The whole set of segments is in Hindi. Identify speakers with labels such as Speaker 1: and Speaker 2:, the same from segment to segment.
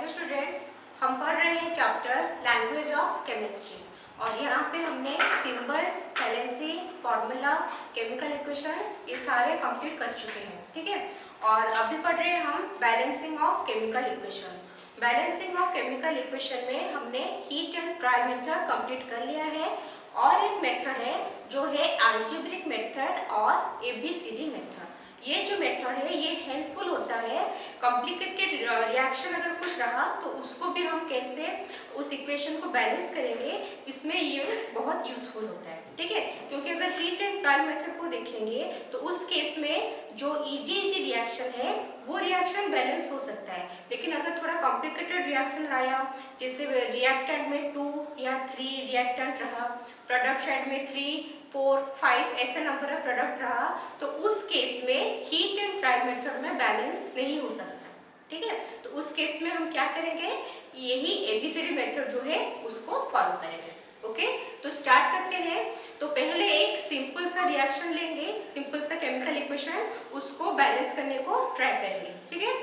Speaker 1: हेलो स्टूडेंट्स, हम पढ़ रहे हैं चैप्टर लैंग्वेज ऑफ केमिस्ट्री और यहाँ पे हमने symbol, valency, formula, chemical equation ये सारे कंप्लीट कर चुके हैं। ठीक है, और अभी पढ़ रहे हैं हम balancing of chemical equation. Balancing of chemical equation में हमने heat and trial method complete कर लिया है और एक मेथड है जो है अलजेब्रिक मेथड और एबीसीडी मेथड। ये जो मेथड है ये हेल्पफुल होता है। कॉम्प्लिकेटेड रिएक्शन अगर कुछ रहा तो उसको भी हम कैसे उस इक्वेशन को बैलेंस करेंगे, इसमें ये बहुत यूजफुल होता है। ठीक है, क्योंकि अगर हीट एंड ट्रायल मेथड को देखेंगे तो उस केस में जो इजी रिएक्शन है वो रिएक्शन बैलेंस हो सकता है, लेकिन अगर थोड़ा कॉम्प्लिकेटेड रिएक्शन आया, जैसे रिएक्टेंट में 2 या 3 रिएक्टेंट रहा, प्रोडक्ट साइड में 3, 4, 5 ऐसा नंबर ऑफ प्रोडक्ट रहा, तो उस केस में हीट एंड ट्रायल मेथड में बैलेंस नहीं हो सकता। ठीक है, तो उस केस में हम क्या करेंगे, यही एबीसीडी मेथड जो है उसको फॉलो करेंगे। ओके, तो स्टार्ट करते हैं। तो पहले एक सिंपल सा रिएक्शन लेंगे, सिंपल सा केमिकल इक्वेशन, उसको बैलेंस करने को ट्राई करेंगे। ठीक है,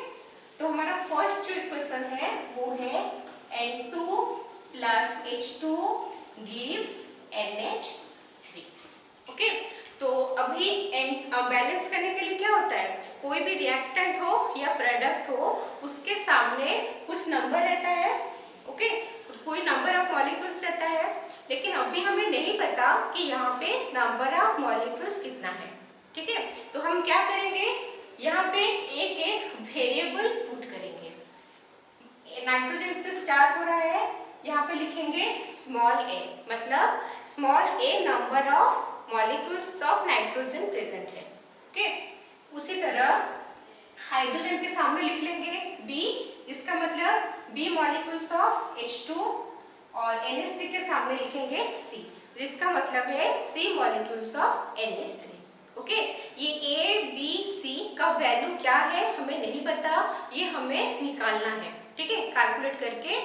Speaker 1: तो हमारा फर्स्ट जो इक्वेशन है वो है N2 + H2 gives NH3। Okay, तो अभी बैलेंस करने के लिए क्या होता है, कोई भी रिएक्टेंट हो या प्रोडक्ट हो उसके सामने कुछ नंबर रहता है। ओके, कोई नंबर ऑफ मॉलिक्यूल्स रहता है, लेकिन अभी हमें नहीं पता कि यहाँ पे नंबर ऑफ मॉलिक्यूल्स कितना है। ठीक है, तो हम क्या करेंगे, यहाँ पे एक एक वेरिएबल पुट करेंगे। नाइट्रोजन से स्टार्ट हो रहा है, यहाँ पे लिखेंगे स्मॉल a, मतलब small a number of molecules of nitrogen present है। ओके, उसी तरह हाइड्रोजन के सामने लिख लेंगे B, इसका मतलब B मॉलिक्यूल्स ऑफ H2, और NH3 के सामने लिखेंगे C, जिसका मतलब है C molecules of NH3। Okay, ये A, B, C का वैल्यू क्या है हमें नहीं पता, ये हमें निकालना है। ठीक है, कैलकुलेट करके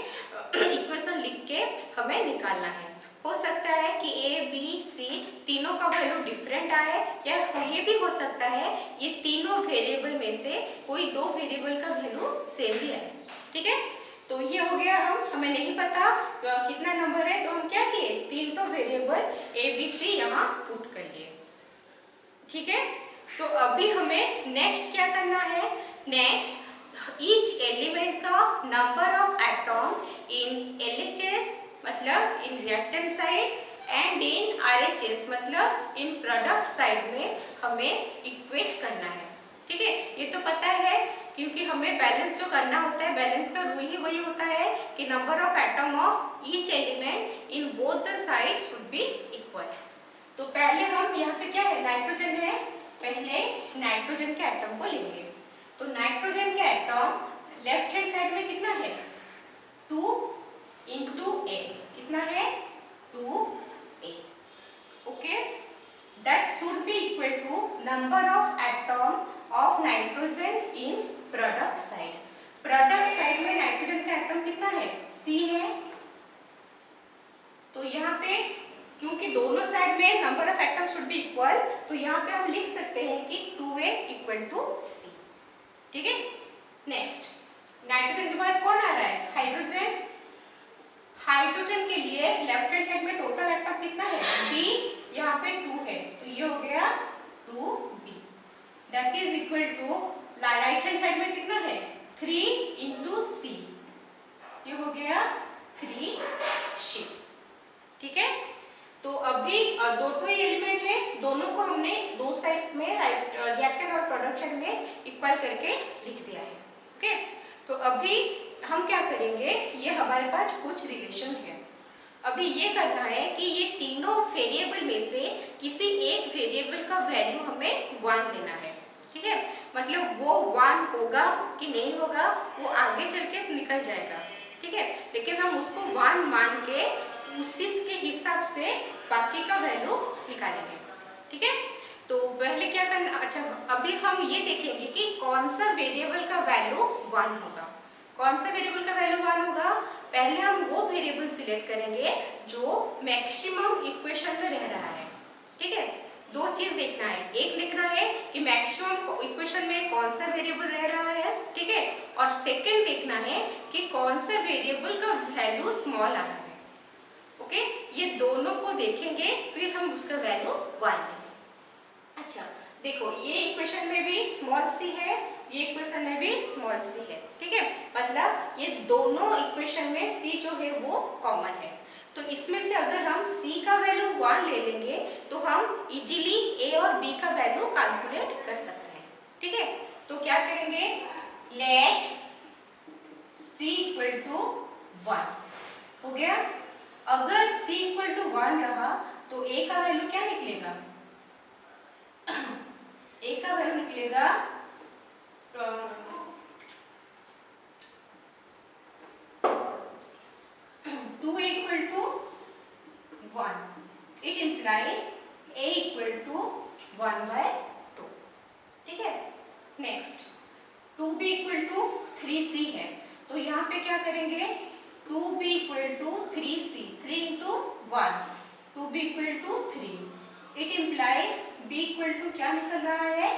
Speaker 1: इक्वेशन लिख के हमें निकालना है। हो सकता है कि A, B, C तीनों का वैल्यू डिफरेंट आए, या ये भी हो सकता है ये तीनों वेरिएबल में से कोई 2 वेरिएबल का वैल्यू सेम भी आए। ठीक है, तो ये हो गया, हमें नहीं पता कितना नंबर है, तो हम क्या किए, 3 तो वेरिएबल A, B, C यहाँ पुट कर लिए। ठीक है, तो अभी हमें नेक्स्ट क्या करना है, नेक्स्ट ईच एलिमेंट का number of atom in LHS मतलब in reactant side and in RHS मतलब इन प्रोडक्ट साइड में हमें इक्वेट करना है। ठीक है, ये तो पता है क्योंकि हमें बैलेंस जो करना होता है, बैलेंस का रूल ही वही होता है कि number of atom of each element in both the side should be equal. तो पहले हम यहाँ पे क्या है, नाइट्रोजन है, पहले नाइट्रोजन के एटम को लेंगे। तो नाइट्रोजन के एटम लेफ्ट हैंड साइड में कितना है, 2 × A, कितना है 2A। Okay, that should be equal to number of atom of nitrogen in product side. Product side में नाइट्रोजन का एटम कितना है, C है, तो यहाँ पे क्योंकि दोनों साइड में number of atom should be equal, तो यहाँ पे हम लिख सकते हैं कि 2A = C। ठीक है, नेक्स्ट नाइट्रोजन के बाद कौन आ रहा है, हाइड्रोजन। हाइड्रोजन के लिए लेफ्ट हैंड साइड में टोटल एटम कितना है, B, यहाँ पे 2 है, तो ये हो गया 2B, that is equal to right hand side में कितना है, 3 × C, ये हो गया 3C। ठीक है, तो अभी दो ही एलिमेंट है, दोनों को हमने दो साइड में रिएक्टेंट और प्रोडक्ट साइड में इक्वल करके लिख दिया है। ओके, तो अभी हम क्या करेंगे, ये हमारे पास कुछ रिलेशन है। अभी ये करना है कि ये तीनों वेरिएबल में से किसी एक वेरिएबल का वैल्यू हमें 1 लेना है। ठीक है, मतलब वो 1 होगा कि नहीं होगा वो आगे चल के निकल जाएगा। ठीक है, लेकिन हम उसको 1 मान के उसी के हिसाब से बाकी का वैल्यू निकालेंगे। ठीक है, तो पहले क्या करना, अच्छा अभी हम ये देखेंगे कि कौन सा वेरिएबल का वैल्यू 1 होगा। कौन सा वेरिएबल का वैल्यू 1 होगा, पहले हम वो वेरिएबल सिलेक्ट करेंगे जो मैक्सिमम इक्वेशन में रह रहा है। ठीक है, दो चीज देखना है, एक देखना है कि मैक्सिमम इक्वेशन में कौन सा वेरिएबल रह रहा है, ठीक है, और सेकंड देखना है कि कौन सा वेरिएबल का वैल्यू स्मॉल आ रहा है। ओके, ये दोनों को देखेंगे फिर हम उसका वैल्यू 1 लेंगे। अच्छा देखो, ये इक्वेशन में भी स्मॉल सी है, ये इक्वेशन में भी स्मॉल सी है, ठीक है, मतलब ये दोनों इक्वेशन में सी जो है वो कॉमन है। तो इसमें से अगर हम c का वैल्यू 1 ले लेंगे तो हम इजीली a और b का वैल्यू कैलकुलेट कर सकते हैं, ठीक है। तो क्या करेंगे, लेट c इक्वल टू 1 हो गया। अगर c इक्वल टू 1 रहा तो a का वैल्यू क्या निकलेगा, a का वैल्यू निकलेगा 2 equal to 1, it implies a equal to 1/2, ठीक है। Next 2b equal to 3c है, तो यहाँ पे क्या करेंगे, 2b equal to 3c, 3 into 1, 2b equal to 3, it implies b equal to क्या निकल रहा है,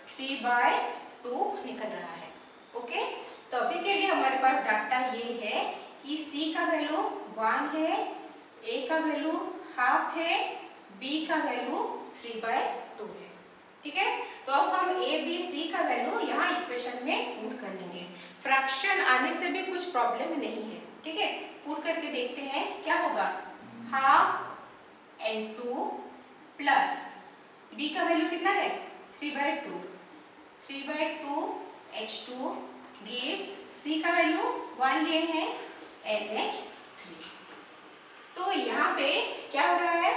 Speaker 1: 3/2 निकल रहा है। ओके, तो अभी के लिए हमारे पास डाटा ये है कि c का वैल्यू 1 है, a का वैल्यू हाफ है, b का वैल्यू 3/2 है, ठीक है। तो अब हम a b c का वैल्यू यहाँ इक्वेशन में पुट कर लेंगे। फ्रैक्शन आने से भी कुछ प्रॉब्लम नहीं है, ठीक है। पुट करके देखते हैं क्या होगा, हाफ n2 प्लस b का वैल्यू कितना है 3/2, 3/2 h2 गिव्स c का वैल्यू 1 लिए हैं NH3। तो यहाँ पे क्या हो रहा है,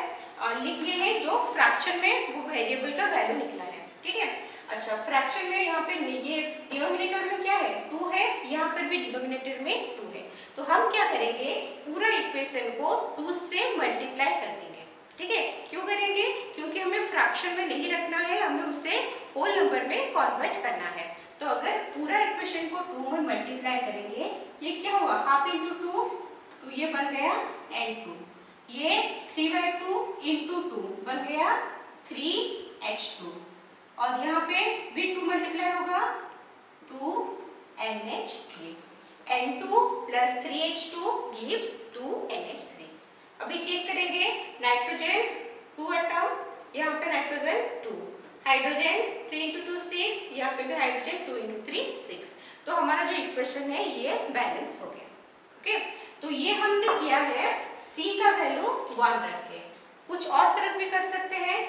Speaker 1: लिख लिए हैं जो फ्रैक्शन में वो वेरिएबल का वैल्यू निकला है, ठीक है। अच्छा, फ्रैक्शन में यहाँ पे ये डिनोमिनेटर में क्या है 2 है, यहाँ पर भी डिनोमिनेटर में 2 है, तो हम क्या करेंगे, पूरा इक्वेशन को 2 से मल्टीप्लाई कर देंगे, ठीक है। क्यों करेंगे, क्योंकि हमें फ्रैक्शन में नहीं रखना है, हमें उसे होल नंबर में कन्वर्ट करना है। तो अगर पूरा इक्वेशन को 2 में मल्टीप्लाई करेंगे, ये क्या हुआ, हाफ इंटू 2, तो ये बन गया n2, ये 3/2 इंटू 2 बन गया 3h2, और यहाँ पे भी 2 मल्टीप्लाई होगा 2NH3, n2 plus 3h2 gives 2NH3। अभी चेक करेंगे, नाइट्रोजन 2 एटम, यहाँ पे नाइट्रोजन 2, हाइड्रोजन 3 इंटू 2 6, यहाँ पे भी हाइड्रोजन 2 इंटू 3 6, तो हमारा जो इक्वेशन है ये बैलेंस हो गया। ओके, तो ये हमने किया है c का वैल्यू 1 रख के। कुछ और तरह भी कर सकते हैं,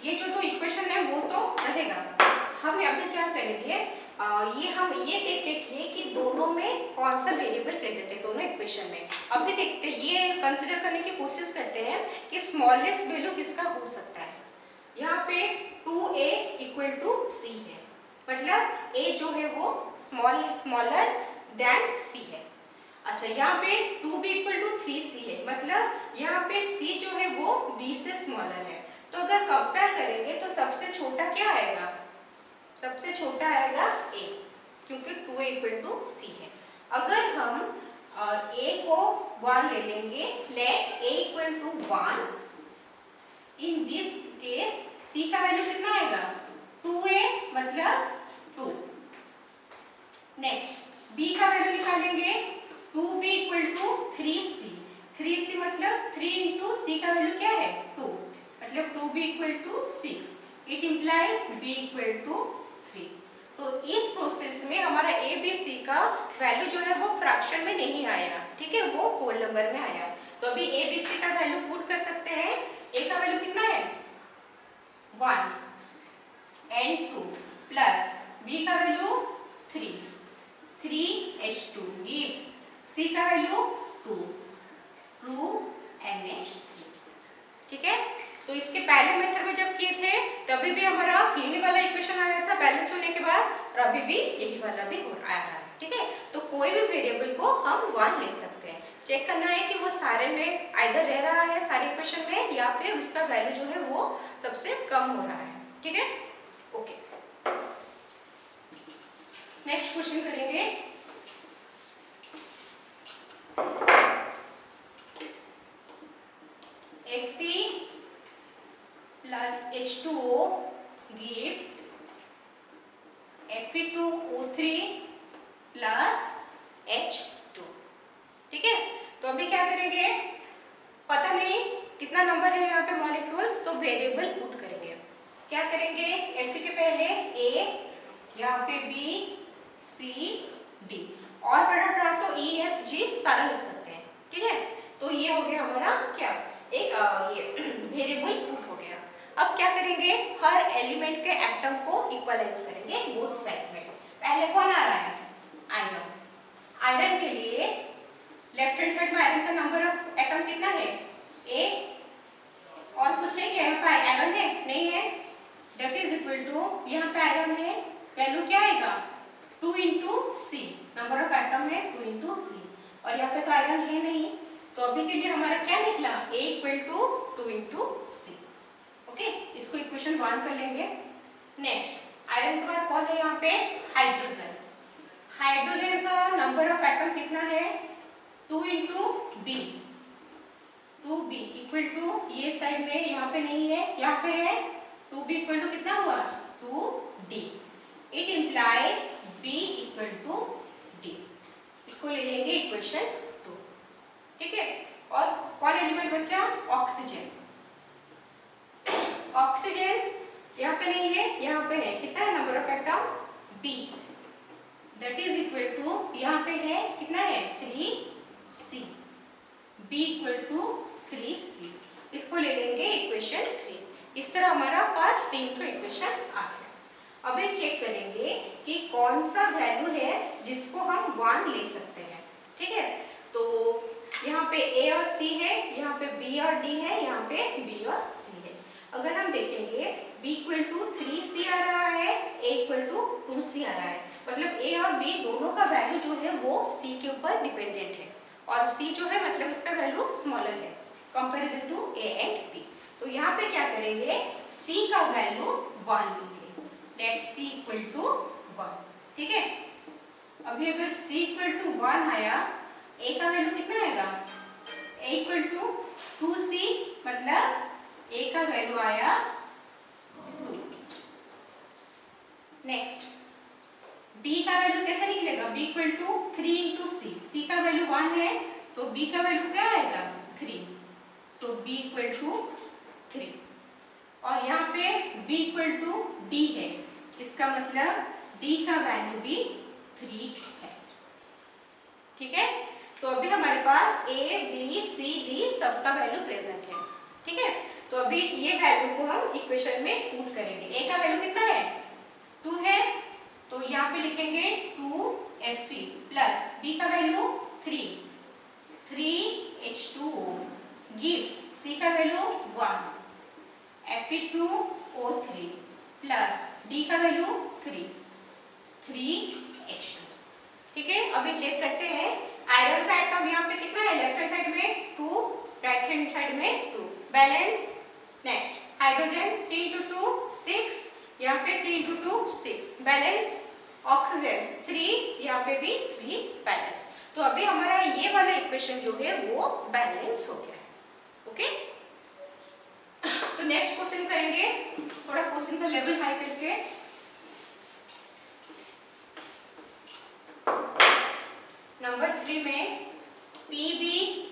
Speaker 1: ये जो तो इक्वेशन है वो तो रहेगा। हम अभी क्या करेंगे, हम ये देखेंगे कि दोनों में कौन सा वेरिएबल प्रेजेंट है दोनों इक्वेशन में। अभी देखते हैं, ये कंसिडर करने की कोशिश करते हैं कि स्मॉलेस्ट वैल्यू किसका हो सकता है। यहाँ पे 2a इक्वल टू c है, मतलब a जो है वो स्मॉलर देन c है। अच्छा, यहाँ पे 2b इक्वल टू 3c है, मतलब यहाँ पे c जो है वो b से स्मॉलर है। तो अगर कंपेयर करेंगे तो सबसे छोटा क्या आएगा, सबसे छोटा आएगा a, क्योंकि 2a इक्वल टू c है। अगर हम a को 1 ले लेंगे, let a equal to 1, in this case c का वैल्यू कितना आएगा 2a, मतलब 2। नेक्स्ट b का वैल्यू निकालेंगे, 2b equal to 3c, 3c मतलब 3 इंटू c का वैल्यू क्या है 2, मतलब 2b equal to 6, it implies b equal to 3। तो इस प्रोसेस में हमारा a b c का वैल्यू जो है वो फ्रैक्शन में नहीं आया, ठीक है, वो होल नंबर में आया। तो अभी a b c का वैल्यू पुट कर सकते हैं। a का वैल्यू कितना है 1, n2 प्लस b का वैल्यू 3, 3h2 गिव्स c का वैल्यू 2, 2NH3, ठीक है। तो इसके पहले मेथड में जब किए थे तभी भी हमारा यही वाला इक्वेशन आया था बैलेंस होने के बाद, और अभी भी यही वाला भी आया है, ठीक है। तो कोई भी वेरिएबल को हम 1 ले सकते हैं। चेक करना है कि वो सारे में आइदर रह रहा है सारे इक्वेशन में, या फिर उसका वैल्यू जो है वो सबसे कम हो रहा है, ठीक है। ओके, नेक्स्ट क्वेश्चन करेंगे। Fe2O3 plus H2। ठीक है, तो अभी क्या करेंगे, पता नहीं कितना नंबर है यहाँ पे मॉलिक्यूल्स, तो वेरिएबल पुट करेंगे। क्या करेंगे, Fe के पहले A, यहाँ पे B, C, D, और प्रोडक्ट रहा तो E, F, G सारा लिख सकते हैं। ठीक है, तो ये हो गया हमारा क्या, एक ये वेरिएबल पुट हो गया। अब क्या करेंगे, हर एलिमेंट के एटम को इक्वलाइज करेंगे बोथ साइड में। पहले कौन आ रहा है, आयरन। आयरन के लिए लेफ्ट हैंड साइड में आयरन का नंबर ऑफ एटम कितना है, A, और कुछ है क्या, यहाँ पे आयरन है नहीं है, दैट इज इक्वल टू, यहाँ पे आयरन है, वैल्यू क्या आएगा 2 into C, number of atom है 2 into C, और यहाँ पे तो आयरन है नहीं, तो अभी के लिए हमारा क्या निकला, A equal to 2 into C। Okay, इसको इक्वेशन 1 कर लेंगे। नेक्स्ट आयरन के बाद कौन है यहाँ पे, हाइड्रोजन। हाइड्रोजन का नंबर ऑफ एटम कितना है, 2 into B, 2B equal to, ये साइड में यहाँ पे नहीं है, यहाँ पे है, 2B इक्वल टू कितना हुआ 2D। It implies B equal to D। इसको ले लेंगे इक्वेशन 2। ठीक है, और कौन एलिमेंट बचा, ऑक्सीजन। ऑक्सीजन यहाँ पे नहीं है, यहाँ पे है, कितना है number of atom B, that is equal to, यहाँ पे है कितना है 3C, B equal to 3C। इसको ले लेंगे इक्वेशन 3। इस तरह हमारा पास 3 तो इक्वेशन आ गया। अब ये चेक करेंगे कि कौन सा वैल्यू है जिसको हम 1 ले सकते हैं। ठीक है, तो यहाँ पे A और C है, यहाँ पे B और D है, यहाँ पे B और C है। अगर हम देखेंगे B इक्वल टू 3C आ रहा है, A इक्वल टू 2C आ रहा है, मतलब A और B दोनों का वैल्यू जो है वो C के ऊपर डिपेंडेंट है, और C जो है मतलब उसका वैल्यू स्मॉलर है comparison to A and B। तो यहाँ पे क्या करेंगे, C का वैल्यू 1 लेंगे, लेट C इक्वल टू 1। ठीक है, अभी अगर C इक्वल टू 1 आया, A का वैल्यू कितना आएगा, A इक्वल टू 2C, मतलब A का वैल्यू आया 2। नेक्स्ट B का वैल्यू कैसे निकलेगा, B equal to 3 into C, C का वैल्यू 1 है तो B का वैल्यू क्या आएगा 3, सो B इक्वल टू 3। और यहाँ पे B इक्वल टू D है, इसका मतलब D का वैल्यू भी 3 है। ठीक है, तो अभी हमारे पास A, B, C, D सबका वैल्यू प्रेजेंट है। ठीक है, तो अभी ये वैल्यू को हम इक्वेशन में पुट करेंगे। A का वैल्यू कितना है 2 है, तो यहाँ पे लिखेंगे 2Fe प्लस B का वैल्यू 3, 3H2O गिव्स C का वैल्यू 1, Fe2O3 प्लस D का वैल्यू 3, 3H2। ठीक है, अभी चेक करते हैं आयरन का एटम यहाँ पे कितना है, लेफ्ट हैंड साइड में 2, राइट हैंड साइड में 2, बैलेंस। नेक्स्ट हाइड्रोजन 3 into 2 6, यहाँ पे 3 into 2 6, बैलेंस। ऑक्सीजन 3, यहाँ पे भी 3, बैलेंस। तो अभी हमारा ये वाला इक्वेशन जो है वो बैलेंस हो गया है। ओके, तो नेक्स्ट क्वेश्चन करेंगे, थोड़ा क्वेश्चन का लेवल हाई करके। नंबर 3 में PbNO3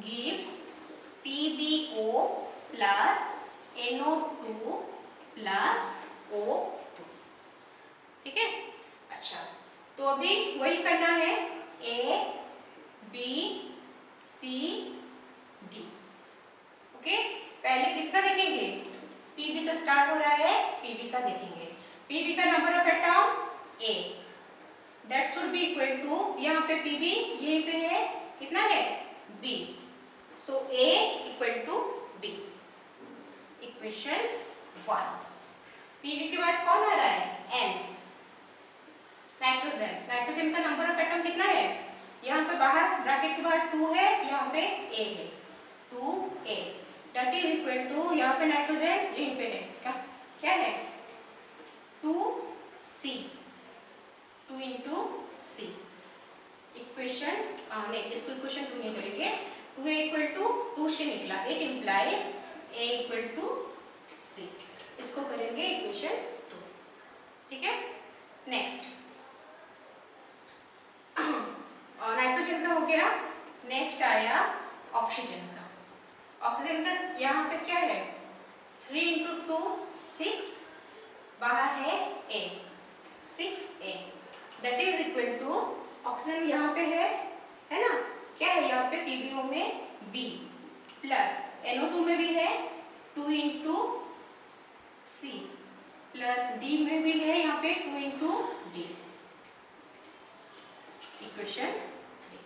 Speaker 1: gives PbO plus NO2 plus O2। ठीक है, अच्छा तो अभी वही करना है, A, B, C, D। Okay, पहले किसका देखेंगे, Pb से स्टार्ट हो रहा है, Pb का देखेंगे। Pb का number of atom A, that should be equal to, यहाँ पे Pb यहीं पे है, कितना है B, so A equal to B, equation 1। Pb के बाद कौन आ रहा है N, नाइट्रोजन। नाइट्रोजन का नंबर ऑफ एटम कितना है, यहाँ पे बाहर ब्रैकेट के बाहर 2 है, यहाँ पे A है, 2A that is equal to, यहाँ पे नाइट्रोजन यहीं पे है, क्या है 2C, 2 into C, इक्वेशन नहीं, इसको इक्वेशन 2 नहीं करेंगे, 2A इक्वल टू 2 से निकला, it implies A equal to C। इसको करेंगे करेंगे इक्वेशन 2। ठीक है, नेक्स्ट और नाइट्रोजन का हो गया। नेक्स्ट आया ऑक्सीजन का। ऑक्सीजन का यहाँ पे क्या है, 3 इंटू 2 6, बाहर है A, 6A, that is equal to oxygen यहाँ पे है ना, क्या है यहाँ पे PbO में B, प्लस NO2 में भी है 2 इंटू C, प्लस D में भी है यहाँ पे 2 इंटू D, इक्वेशन 3।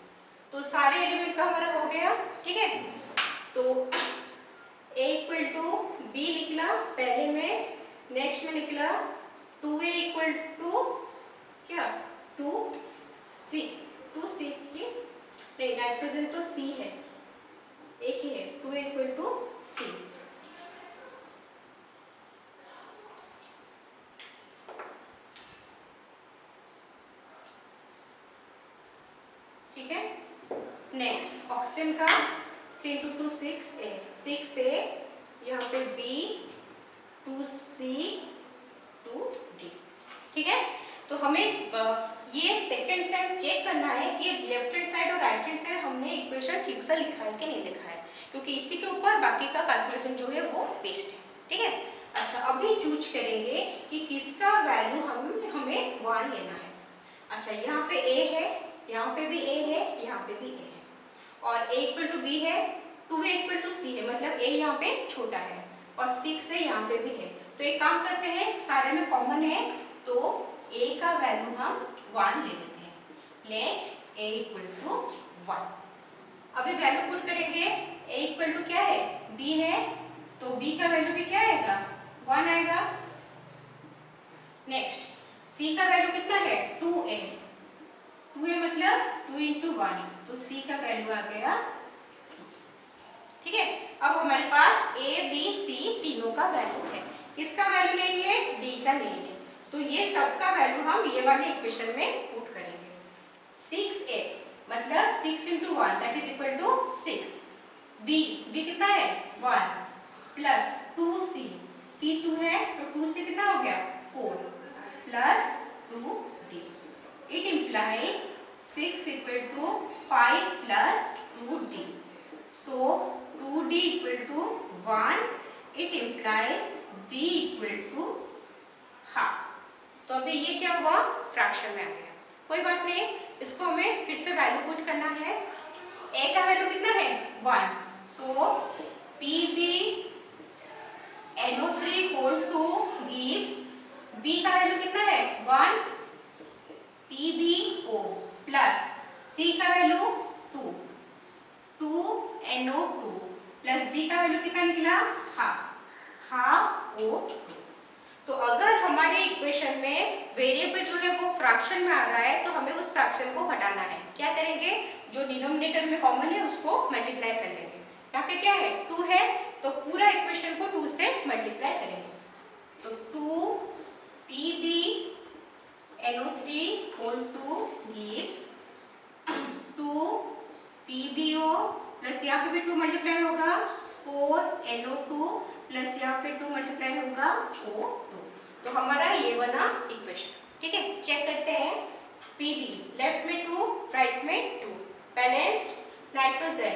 Speaker 1: तो सारे एलिमेंट का हमारा हो गया। ठीक है, तो A इक्वल टू B निकला पहले में, नेक्स्ट में निकला 2A इक्वल टू क्या 2C की नहीं, नाइट्रोजन तो C है, एक ही है, 2A इक्वल टू C। ठीक है, नेक्स्ट ऑक्सीजन का 3 इंटू 2 6A, 6A यहाँ पे B, 2C, 2D। ठीक है, तो हमें ये सेकंड साइड चेक करना है कि लेफ्ट हैंड साइड और राइट हैंड साइड हमने इक्वेशन ठीक से लिखा है कि नहीं लिखा है, क्योंकि इसी के ऊपर बाकी का कैलकुलेशन जो है वो बेस्ड है। ठीक है, अच्छा अभी चूज करेंगे कि किसका वैल्यू हमें 1 लेना है। अच्छा यहाँ पे A है, यहाँ पे भी A है, यहाँ पे भी A है, और A इक्वल टू B है, 2A इक्वल टू C है, मतलब A यहाँ पे छोटा है और 6 यहाँ पे भी है। तो एक काम करते हैं, सारे में कॉमन है तो A का वैल्यू हम 1 ले लेते हैं। Let A equal to 1। अभी वैल्यू पुट करेंगे, A इक्वल टू क्या है B है, तो B का वैल्यू भी क्या आएगा 1 आएगा। नेक्स्ट C का वैल्यू कितना है 2A, 2A मतलब 2 इंटू 1, तो C का वैल्यू आ गया 2। ठीक है, अब हमारे पास A B C तीनों का वैल्यू है, किसका वैल्यू नहीं है D का नहीं है, तो ये सबका वैल्यू हम ये वाले इक्वेशन में पुट करेंगे। 6A मतलब 6 into 1 that is equal to 6, B कितना है 1, प्लस 2C, C 2 है तो 2C कितना हो गया 4, plus 2D, it implies 6 equal to 5 plus 2D, so 2D equal to 1, it implies B equal to half. तो अभी ये क्या हुआ फ्रैक्शन में आ गया, कोई बात नहीं, इसको हमें फिर से वैल्यू पुट करना है। A का वैल्यू कितना है 1, so PB NO3 whole 2 gives B का वैल्यू कितना है 1 PbO प्लस C का वैल्यू 2 NO2 प्लस D का वैल्यू कितना निकला हाफ O2। तो अगर हमारे इक्वेशन में वेरिएबल जो है वो फ्रैक्शन में आ रहा है तो हमें उस फ्रैक्शन को हटाना है। क्या करेंगे, जो डिनोमिनेटर में कॉमन है उसको मल्टीप्लाई कर लेंगे। यहाँ पे क्या है 2 है तो पूरा इक्वेशन को 2 से मल्टीप्लाई करेंगे, तो 2 PB NO3 whole 2 gives 2 PbO plus यहाँ पे भी 2 मल्टीप्लाई होगा 4 NO2 प्लस यहाँ पे 2 मल्टीप्लाई होगा O2। तो हमारा ये बना इक्वेशन। ठीक है, चेक करते हैं। Pb लेफ्ट में 2 राइट में 2, बैलेंस्ड नाइट्रोजन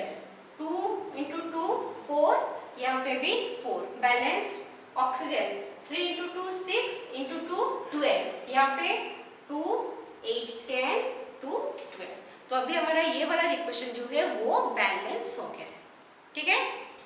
Speaker 1: 2 इंटू 2 4, यहाँ पे भी 4, बैलेंस्ड ऑक्सीजन 3 इंटू 2 6 इंटू 2 12, यहाँ पे 2 8 10 2 12। तो अभी हमारा ये वाला इक्वेशन जो है वो बैलेंस हो गया है। ठीक है।